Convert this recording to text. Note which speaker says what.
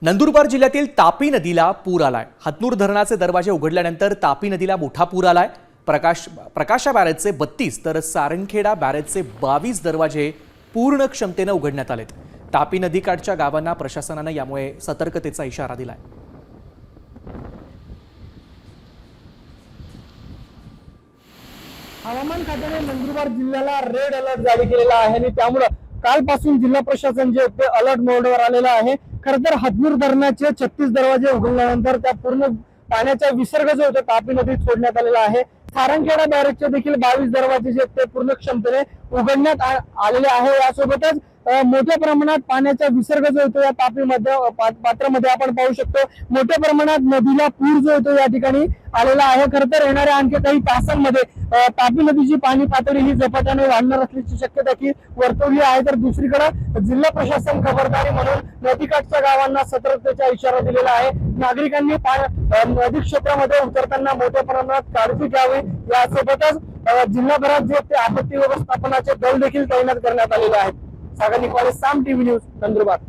Speaker 1: नंदुरबार जिल्ह्यातील तापी नदीला पूर आलाय। हतनूर धरणाचे दरवाजे उघडल्यानंतर तापी नदीला मोठा पूर आलाय। प्रकाशा बॅरेजचे 32 तर सारंगखेडा बॅरेजचे 22 दरवाजे पूर्ण क्षमतेने उघडण्यात आलेत। तापी नदीकाठच्या गावांना प्रशासनाने यामुळे सतर्कतेचा इशारा दिलाय।
Speaker 2: हवामान खात्याने नंदुरबार जिल्ह्याला रेड अलर्ट जारी केलेला आहे आणि त्यामुळे कालपासून जिल्हा प्रशासन जे ते अलर्ट मोडवर आलेलं आहे। खरं तर हतनूर धरणाचे 36 दरवाजे उघडल्यानंतर त्या पूर्ण पाण्याचा विसर्ग जो होता तापी नदीत सोडण्यात आलेला आहे। सारंगखेडा बॅरेजचे देखील 22 दरवाजे जे ते पूर्ण क्षमतेने उघडण्यात आलेले आहे। यासोबतच मोठ्या प्रमाणात पाण्याचा विसर्ग जो होतो या तापीमध्ये पात्रामध्ये आपण पाहू शकतो। मोठ्या प्रमाणात नदीला पूर जो होतो या ठिकाणी आलेला आहे। खरं तर येणाऱ्या आणखी काही तासांमध्ये तापी नदीची पाणी पातळी ही झपाट्याने वाढणार असल्याची शक्यता की वर्तवली आहे। तर दुसरीकडे जिल्हा प्रशासन खबरदारी म्हणून नदीकाठच्या गावांना सतर्कतेचा इशारा दिलेला आहे। नागरिकांनी नदी क्षेत्रामध्ये उतरताना मोठ्या प्रमाणात काळजी घ्यावी। यासोबतच जिल्हाभरात जे ते आपत्ती व्यवस्थापनाचे दल देखील तैनात करण्यात आलेले आहेत। सागर निकवाले, साम टीव्ही न्यूज, नंदुरबार।